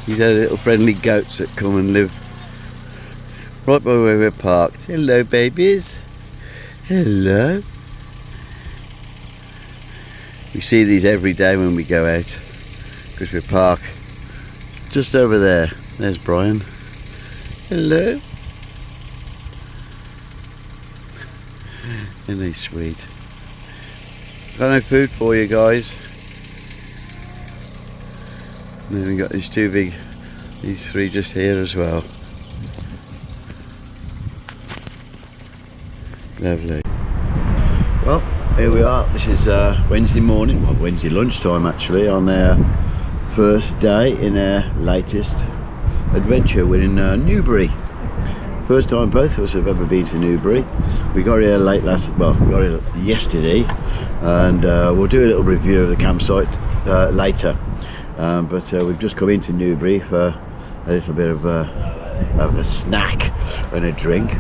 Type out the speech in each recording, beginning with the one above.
These are little friendly goats that come and live right by where we're parked. Hello, babies. Hello. We see these every day when we go out because we park just over there. There's Brian. Hello. Isn't he sweet? Got no food for you guys. And then we got these these three just here as well. Lovely. Well, here we are. This is Wednesday morning, well, Wednesday lunchtime actually, on our first day in our latest adventure. We're in Newbury. First time both of us have ever been to Newbury. We got here we got here yesterday, and we'll do a little review of the campsite later. But we've just come into Newbury for a little bit of a snack and a drink,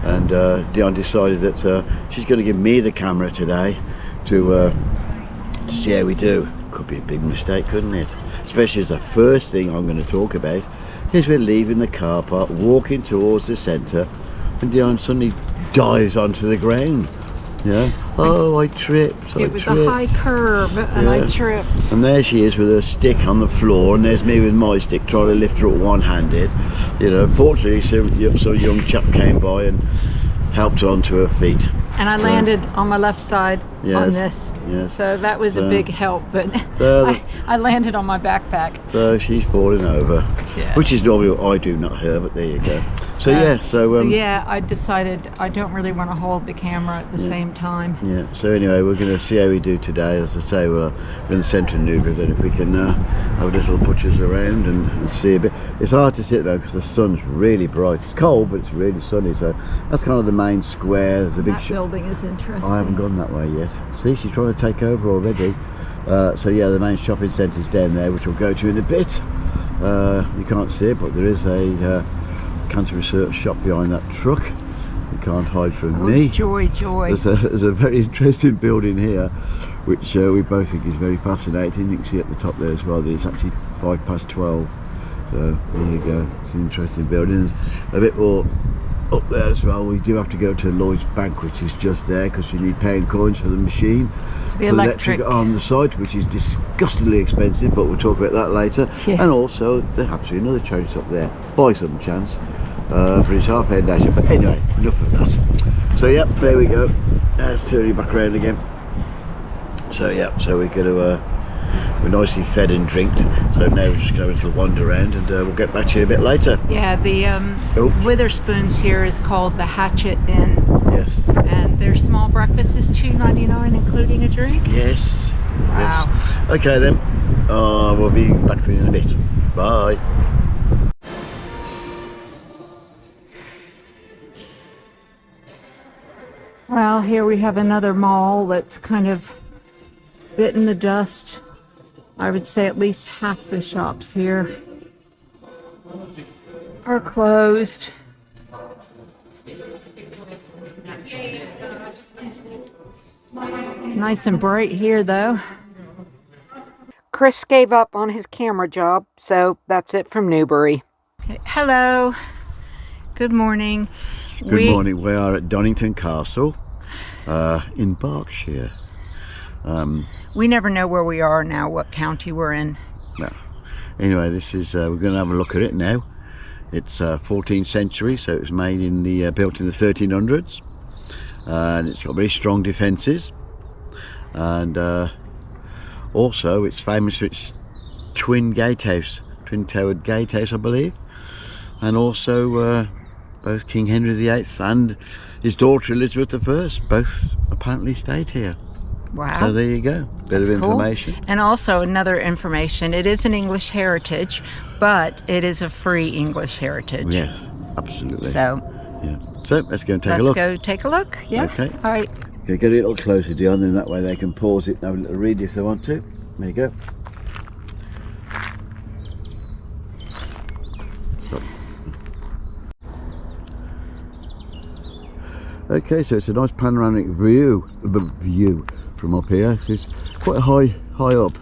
and Dion decided that she's going to give me the camera today to see how we do. Could be a big mistake, couldn't it? Especially as the first thing I'm going to talk about is we're leaving the car park, walking towards the centre, and Dion suddenly dives onto the ground. Yeah. Oh, I tripped. It was a high curve, and I tripped. And there she is with her stick on the floor, and there's me with my stick trying to lift her up one-handed. You know, fortunately, some young chap came by and helped her onto her feet. And I landed on my left side on this. Yes. So that was a big help, but I landed on my backpack. So she's falling over, which is normally what I do, not her, but there you go. So yeah, I decided I don't really want to hold the camera at the same time. Yeah, so anyway, we're going to see how we do today. As I say, we're in the centre of Newbury, then if we can have a little butchers around and see a bit. It's hard to sit there because the sun's really bright. It's cold, but it's really sunny, so that's kind of the main square. There's a big building is interesting. I haven't gone that way yet. See, she's trying to take over already. So yeah, the main shopping centre's down there, which we'll go to in a bit. You can't see it, but there is a cancer research shop behind that truck. You can't hide from me. Joy. There's a very interesting building here, which we both think is very fascinating. You can see at the top there as well that it's actually 12:05. So there you go. It's an interesting building. There's a bit more up there as well. We do have to go to Lloyd's Bank, which is just there, because you need paying coins for the machine. The electric on the site, which is disgustingly expensive, but we'll talk about that later. Yeah. And also there happens to be another charity shop there by some chance for his Half Foundation. But anyway, enough of that. So yep, there we go. Let's turn you back around again. So yeah, so we're going to we're nicely fed and drinked, so now we're just going to have a little wander around, and we'll get back to you a bit later. Yeah, the Witherspoons here is called the Hatchet Inn. Yes. And their small breakfast is $2.99, including a drink. Yes. Wow. Yes. Okay then, we'll be back with you in a bit. Bye. Well, here we have another mall that's kind of bitten the dust. I would say at least half the shops here are closed. Nice and bright here though. Chris gave up on his camera job, so that's it from Newbury. Okay. Hello. Good morning. Good morning. We are at Donnington Castle in Berkshire. We never know where we are now, what county we're in. No. Anyway, this is we're going to have a look at it now. It's 14th century, so it was made in built in the 1300s, and it's got very strong defences, and also it's famous for its twin towered gatehouse, I believe, and also both King Henry VIII and his daughter Elizabeth I both apparently stayed here. Wow. So there you go. Bit of information. Cool. And also another information, it is an English heritage, but it is a free English heritage. Yes, absolutely. So, yeah. So let's go and take a look. Let's go take a look. Yeah. Okay. All right. Okay, get a little closer, Dion, then that way they can pause it and have a little read if they want to. There you go. Stop. Okay, so it's a nice panoramic view from up here. It's quite high up,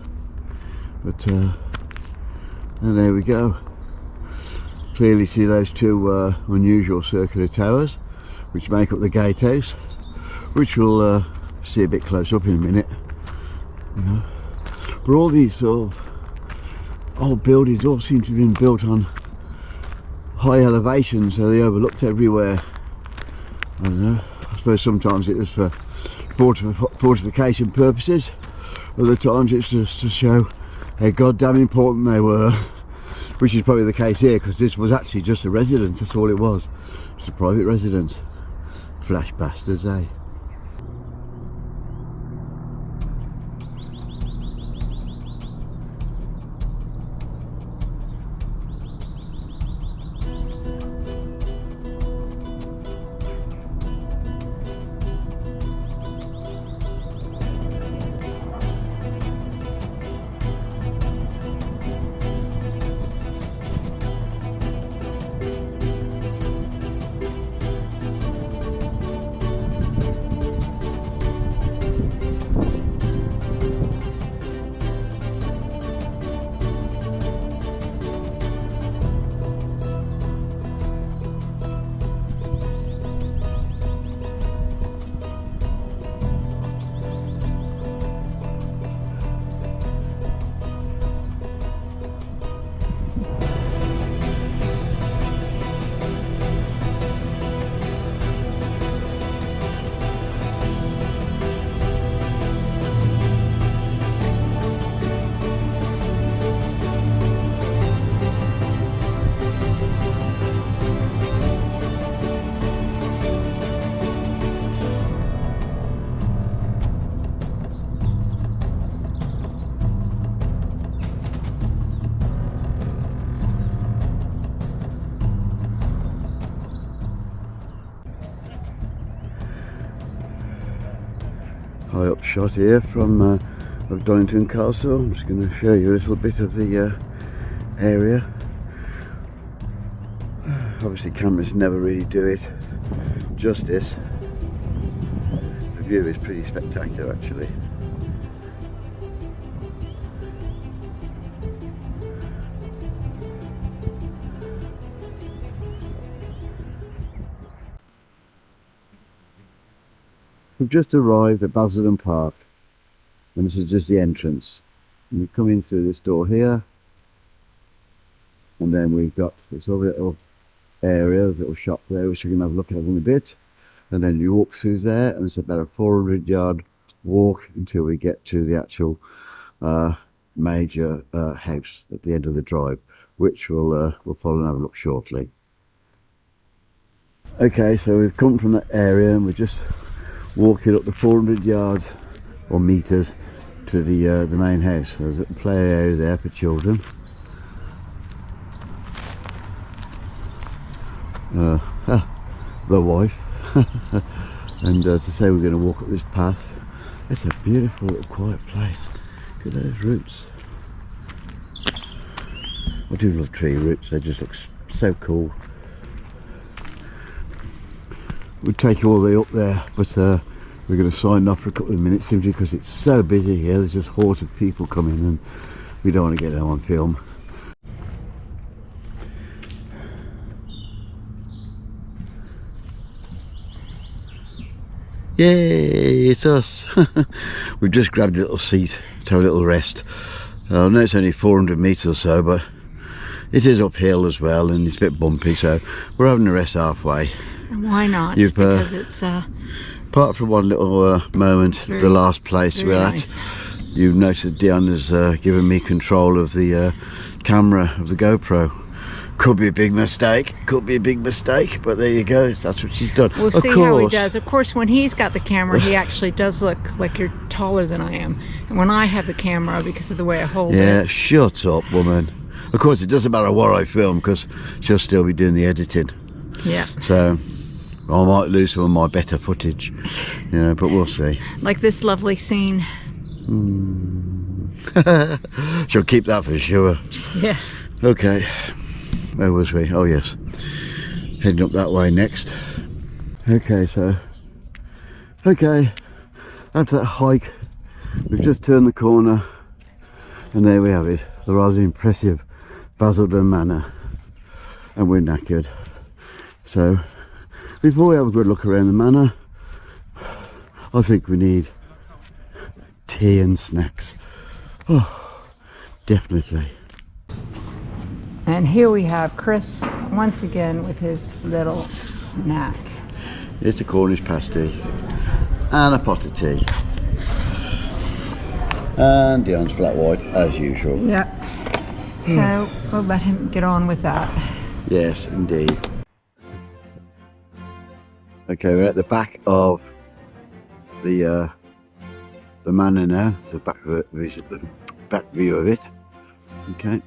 but And there we go. Clearly see those two unusual circular towers which make up the gatehouse, which we'll see a bit close up in a minute. You know, but all these sort of old buildings all seem to have been built on high elevation, so they overlooked everywhere. I don't know, I suppose sometimes it was for fortification purposes, other times it's just to show how goddamn important they were, which is probably the case here, because this was actually just a residence, that's all it was, just a private residence. Flash bastards, eh? High up shot here from of Donnington Castle. I'm just going to show you a little bit of the area. Obviously cameras never really do it justice. The view is pretty spectacular actually. We've just arrived at Basildon Park, and this is just the entrance. And we come in through this door here, and then we've got this other little area, a little shop there, which we can have a look at in a bit. And then you walk through there, and it's about a 400-yard walk until we get to the actual major house at the end of the drive, which we'll follow and have a look shortly. Okay, so we've come from that area, and we're just walking up the 400 yards or meters to the main house. There's a play area there for children. The wife. And as I say, we're going to walk up this path. It's a beautiful little quiet place. Look at those roots. I do love tree roots, they just look so cool. We'll take you all the way up there, but we're going to sign off for a couple of minutes simply because it's so busy here. There's just hordes of people coming and we don't want to get them on film. Yay, it's us. We've just grabbed a little seat to have a little rest. I know it's only 400 metres or so, but it is uphill as well and it's a bit bumpy, so we're having a rest halfway. And why not? Because it's apart from one little moment, the last place we're at, you've noticed Diana's given me control of the camera of the GoPro. Could be a big mistake, but there you go, that's what she's done. We'll see how he does. Of course, when he's got the camera, he actually does look like you're taller than I am. And when I have the camera, because of the way I hold it. Yeah, shut up, woman. Of course, it doesn't matter what I film, because she'll still be doing the editing. Yeah. So I might lose some of my better footage, you know, but we'll see. Like this lovely scene. She'll keep that for sure. Yeah. Okay. Where was we? Oh yes. Heading up that way next. Okay, so after that hike, we've just turned the corner and there we have it. The rather impressive Basildon Manor, and we're knackered. So before we have a good look around the manor, I think we need tea and snacks. Oh, definitely. And here we have Chris once again with his little snack. It's a Cornish pasty and a pot of tea. And Dion's flat white as usual. Yep. So we'll let him get on with that. Yes, indeed. Okay, we're at the back of the manor now. The back view of it. Okay.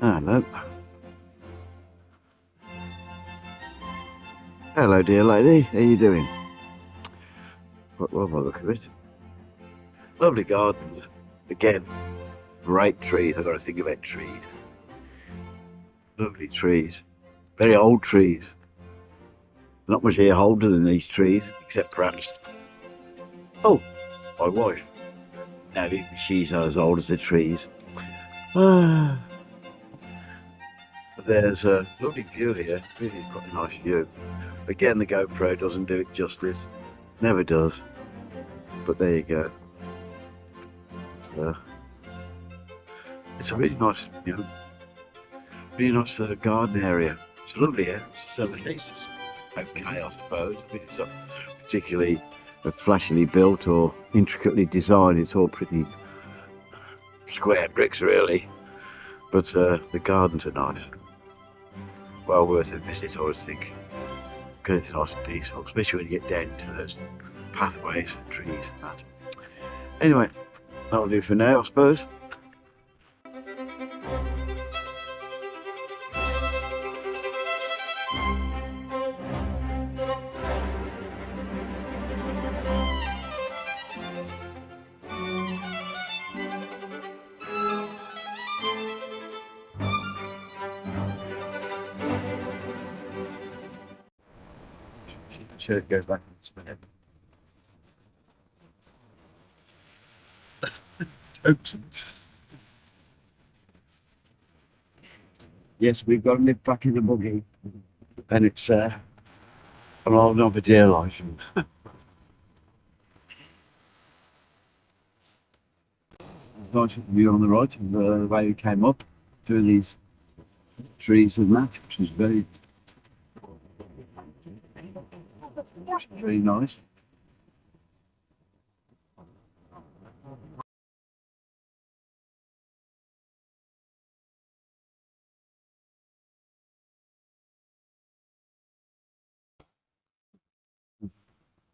Hello. Hello, dear lady. How you doing? What by the look of it? Lovely gardens. Again, great trees. I've got to think about trees. Lovely trees. Very old trees. Not much here older than these trees, except perhaps, oh, my wife. Now she's not as old as the trees. But there's a lovely view here, really quite a nice view. Again, the GoPro doesn't do it justice, never does, but there you go. It's a really nice, really nice garden area. It's lovely here. So the house is okay, I suppose. I mean, it's not particularly flashily built or intricately designed. It's all pretty square bricks, really. But the gardens are nice. Well worth a visit, I would think. Because it's nice and peaceful, especially when you get down to those pathways and trees and that. Anyway, that'll do for now, I suppose. Should go back in this minute. Yes, we've got to live back in the buggy, and it's I'm holding on for dear life. It's nice view on the right of the way we came up through these trees and that, which is very nice.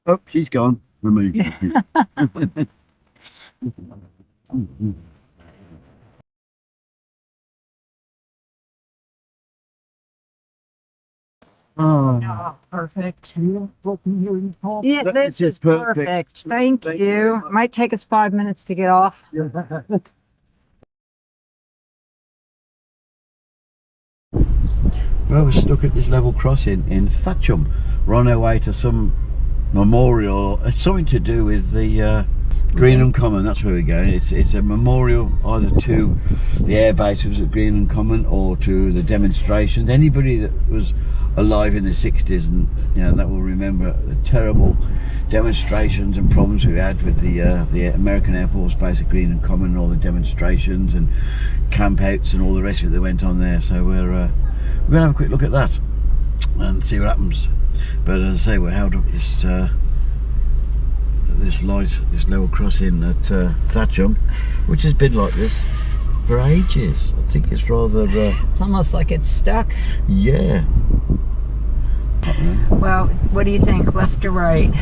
Oh, she's gone. Removed. Oh, perfect. Yeah, this is perfect. Thank you. It might take us 5 minutes to get off. Well, we're stuck at this level crossing in Thatcham. We're on our way to some memorial. It's something to do with the Greenham Common. That's where we're going. It's a memorial either to the air bases at Greenham Common or to the demonstrations. Anybody that was alive in the 60s and that will remember the terrible demonstrations and problems we had with the American Air Force base at Greenham Common, and all the demonstrations and campouts and all the rest of it that went on there. So we're gonna have a quick look at that and see what happens. But as I say, we're held up at this level crossing at Thatcham, which has been like this for ages. I think it's rather it's almost like it's stuck. Yeah. Well, what do you think, left or right?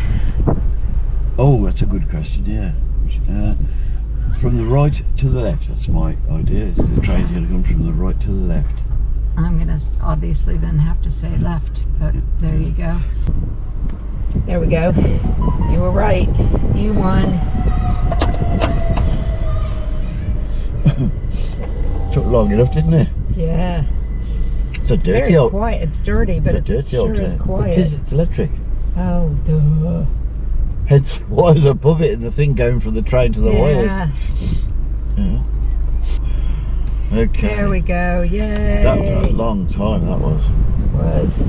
Oh, that's a good question. Yeah, from the right to the left. That's my idea. The train's going to come from the right to the left. I'm going to obviously then have to say left, but there you go. There we go. You were right. You won. Took long enough, didn't it? Yeah. It's a dirty very old. quiet. It's dirty, but it sure is quiet. It is. It's electric. Oh, duh. It's wires above it, and the thing going from the train to the wires. Yeah. Okay. There we go. Yay. That was a long time, that was. It was.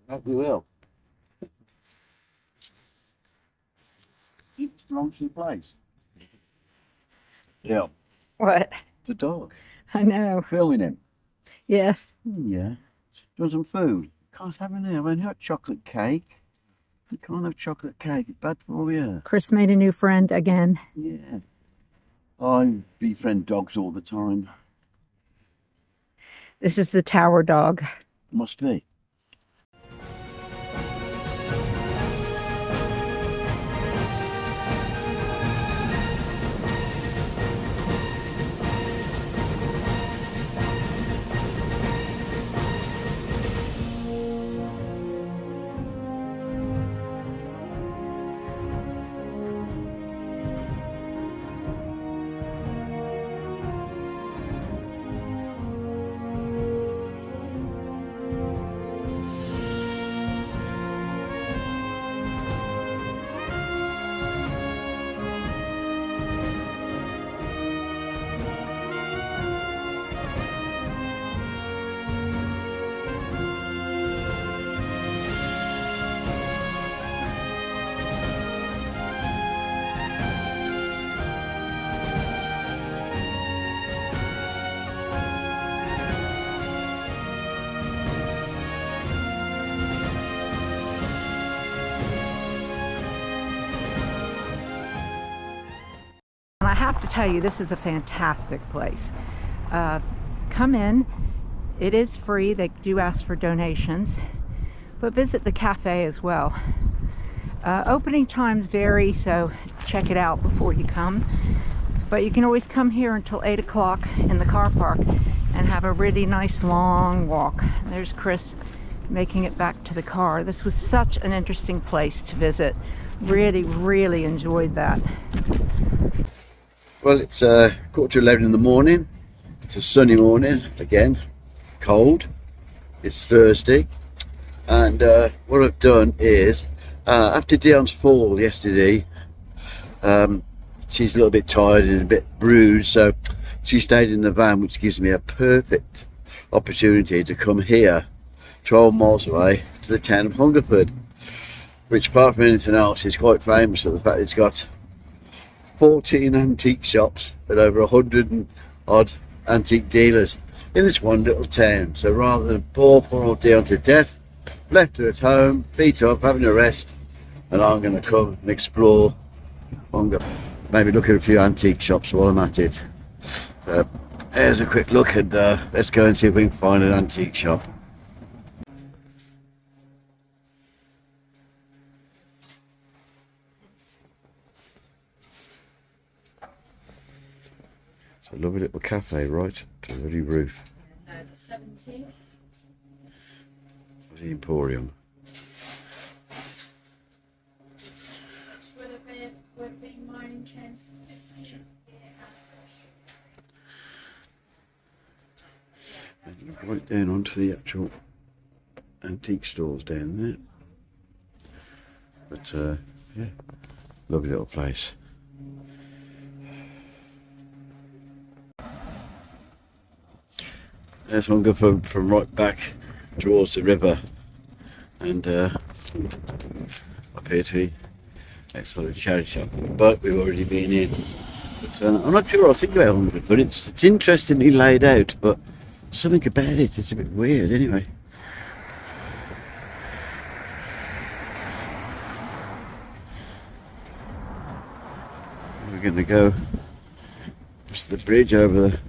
Hope we will. It belongs to the place. Yeah. What? The dog. I know. Filming him. Yes. Yeah. Do you want some food? Can't have any. I've only got chocolate cake. You can't have chocolate cake. It's bad for you. Chris made a new friend again. Yeah. I befriend dogs all the time. This is the tower dog. Must be. I have to tell you, this is a fantastic place. Come in. It is free. They do ask for donations, but visit the cafe as well. Opening times vary, so check it out before you come. But you can always come here until 8 o'clock in the car park and have a really nice long walk. There's Chris making it back to the car. This was such an interesting place to visit. Really enjoyed that. Well, it's 11:15 in the morning. It's a sunny morning again, cold. It's Thursday, and what I've done is after Dion's fall yesterday, she's a little bit tired and a bit bruised, so she stayed in the van, which gives me a perfect opportunity to come here 12 miles away to the town of Hungerford, which apart from anything else is quite famous for the fact it's got 14 antique shops and over 100 and odd antique dealers in this one little town. So rather than bore poor old Dion to death, left her at home, feet up, having a rest, and I'm going to come and explore Hungerford. Maybe look at a few antique shops while I'm at it. So there's a quick look, and let's go and see if we can find an antique shop. It's a lovely little cafe right to the very roof of the Emporium. And look right down onto the actual antique stores down there. But yeah, lovely little place. There's Hungerford from right back towards the river, and up here to the next sort of charity shop, but we've already been in. But I'm not sure what I think about Hungerford, but it's interestingly laid out, but something about it's a bit weird anyway. We're going to go to the bridge over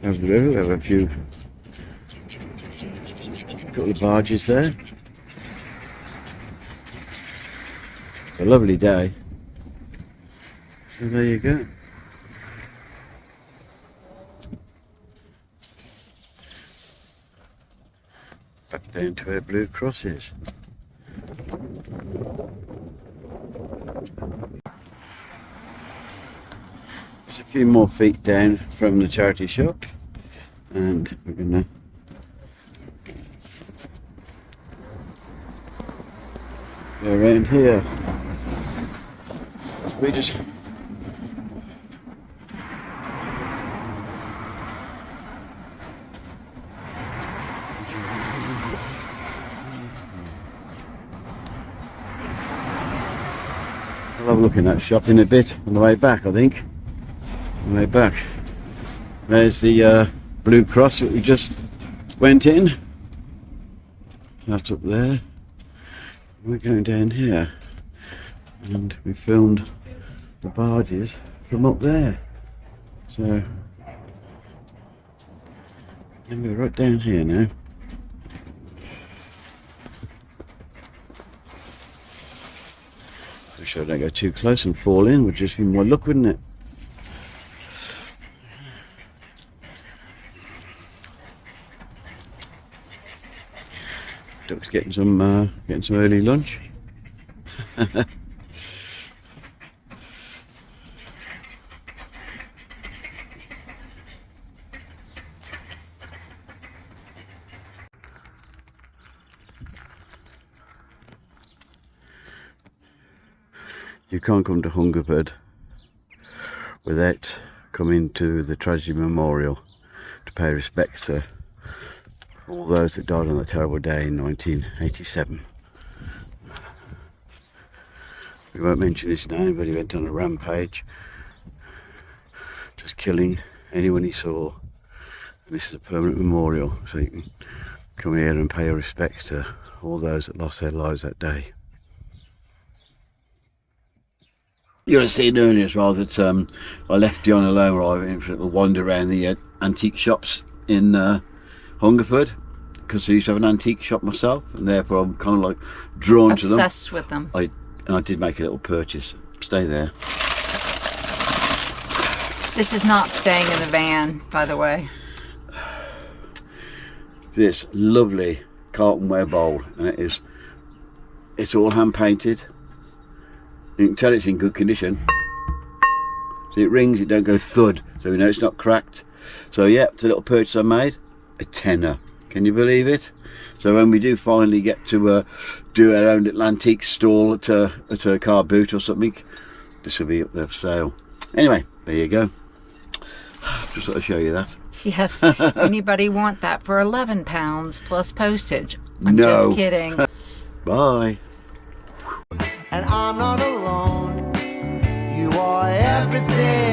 the river. We have a few couple of barges there. It's a lovely day. So there you go. Back down to where Blue Cross is. few more feet down from the charity shop, and we're gonna go around here. So we just I'll have a look in that shop in a bit on the way back, I think. On the way back. There's the Blue Cross that we just went in. That's up there. We're going down here. And we filmed the barges from up there. So, and we're right down here now. Make sure I don't go too close and fall in, would just be more luck, wouldn't it? Duck's getting some early lunch. You can't come to Hungerford without coming to the Tragedy Memorial to pay respects to all those that died on that terrible day in 1987. We won't mention his name, but he went on a rampage, just killing anyone he saw. And this is a permanent memorial, so you can come here and pay your respects to all those that lost their lives that day. You would have seen earlier as well that I left John alone while I went for a wander around the antique shops in Hungerford, because I used to have an antique shop myself, and therefore I'm kind of like drawn to them. Obsessed with them. I did make a little purchase. Stay there. This is not staying in the van, by the way. This lovely cartonware bowl, and it's all hand painted. You can tell it's in good condition. See, it rings, it don't go thud, so we know it's not cracked. So yeah, it's a little purchase I made, a tenner. Can you believe it? So when we do finally get to do our own little antique stall at a car boot or something, this will be up there for sale. Anyway, there you go. Just thought I'd show you that. Yes. Anybody want that for £11 plus postage? I'm No. just kidding. Bye. And I'm not alone. You are everything.